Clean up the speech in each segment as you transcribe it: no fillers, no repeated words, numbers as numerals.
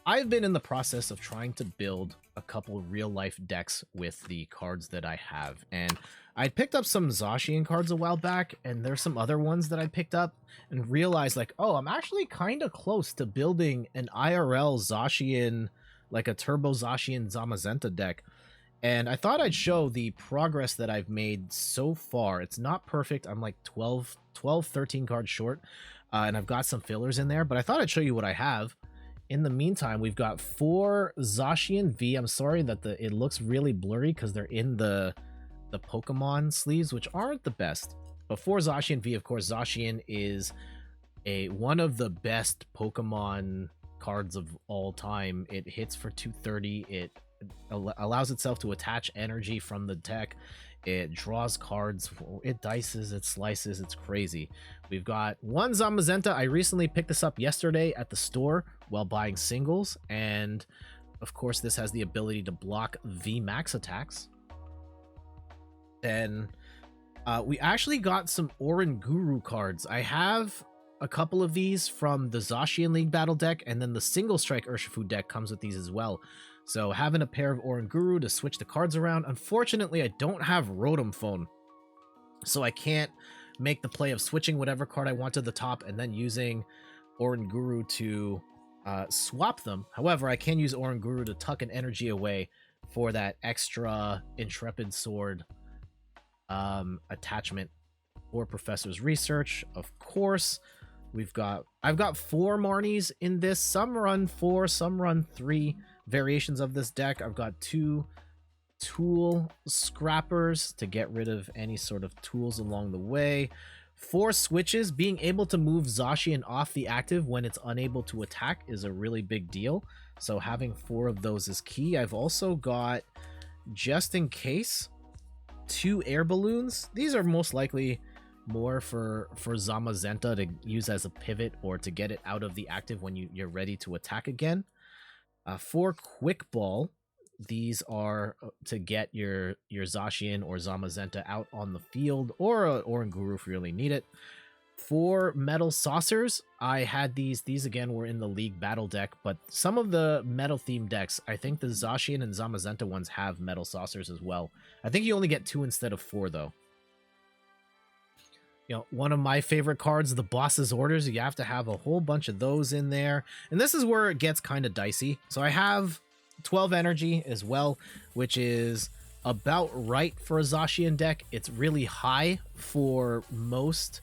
I've been in the process of trying to build a couple real-life decks with the cards that I have, and I picked up some Zacian cards a while back, and there's some other ones that I picked up and realized, like, oh, I'm actually kind of close to building an IRL Zacian, like a Turbo Zacian Zamazenta deck. And I thought I'd show the progress that I've made so far. It's not perfect. I'm like 13 cards short, and I've got some fillers in there, but I thought I'd show you what I have. In the meantime, we've got 4 Zacian V. I'm sorry that it looks really blurry because they're in the Pokemon sleeves, which aren't the best. But 4 Zacian V, of course, Zacian is one of the best Pokemon cards of all time. It hits for 230. It allows itself to attach energy from the deck. It draws cards, it dices, it slices, it's crazy. We've got 1 Zamazenta. I recently picked this up yesterday at the store while buying singles, and of course this has the ability to block VMAX attacks. Then we actually got some Orin Guru cards. I have a couple of these from the Zacian League battle deck, and then the single strike Urshifu deck comes with these as well. So having a pair of Orin Guru to switch the cards around. Unfortunately, I don't have Rotom Phone, so I can't make the play of switching whatever card I want to the top and then using Orin Guru to swap them. However, I can use Orin Guru to tuck an energy away for that extra Intrepid Sword attachment for Professor's Research. Of course, I've got 4 Marnies in this. Some run 4, some run 3 variations of this deck. I've got 2 tool scrappers to get rid of any sort of tools along the way. 4 switches. Being able to move Zacian off the active when it's unable to attack is a really big deal, so having 4 of those is key. I've also got, just in case, 2 air balloons. These are most likely more for Zamazenta to use as a pivot or to get it out of the active when you're ready to attack again. 4 quick ball. These are to get your Zacian or Zamazenta out on the field, or Orin Guru if you really need it. 4 metal saucers. I had these again were in the League battle deck, but some of the metal themed decks, I think the Zacian and Zamazenta ones have metal saucers as well. I think you only get 2 instead of 4 though. You know, one of my favorite cards, the Boss's Orders. You have to have a whole bunch of those in there, and this is where it gets kind of dicey. So I have 12 energy as well, which is about right for a Zacian deck. It's really high for most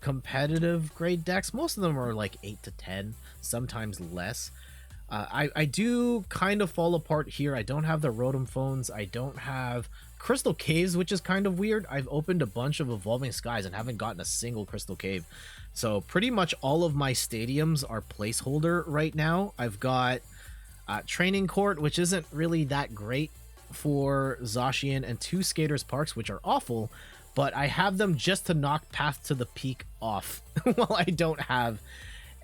competitive grade decks. Most of them are like 8 to 10, sometimes less. I do kind of fall apart here. I don't have the Rotom Phones. I don't have Crystal Caves, which is kind of weird. I've opened a bunch of Evolving Skies and haven't gotten a single Crystal Cave. So pretty much all of my stadiums are placeholder right now. I've got Training Court, which isn't really that great for Zacian, and 2 Skaters Parks, which are awful, but I have them just to knock Path to the Peak off while I don't have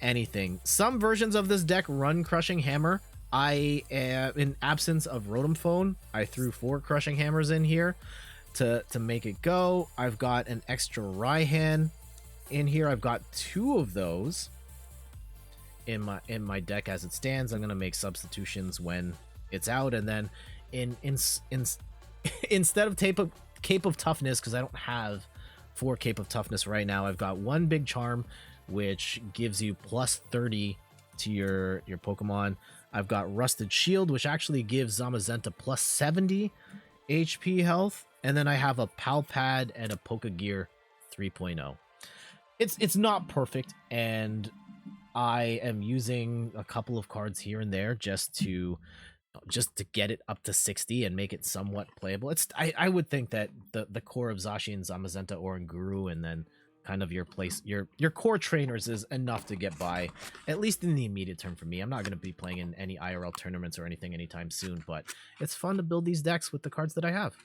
anything. Some versions of this deck run Crushing Hammer. In absence of Rotom Phone, I threw 4 Crushing Hammers in here to make it go. I've got an extra Raihan in here. I've got 2 of those in my deck as it stands. I'm gonna make substitutions when it's out, and then instead of Cape of Toughness, because I don't have 4 Cape of Toughness right now, I've got 1 Big Charm, which gives you plus 30 to your Pokemon. I've got Rusted Shield, which actually gives Zamazenta plus 70 HP health, and then I have a Pal Pad and a Pokegear 3.0. It's not perfect, and I am using a couple of cards here and there just to get it up to 60 and make it somewhat playable. I would think that the core of Zacian, Zamazenta, Orin Guru, and then kind of your core trainers is enough to get by, at least in the immediate term for me. I'm not going to be playing in any IRL tournaments or anything anytime soon, but it's fun to build these decks with the cards that I have.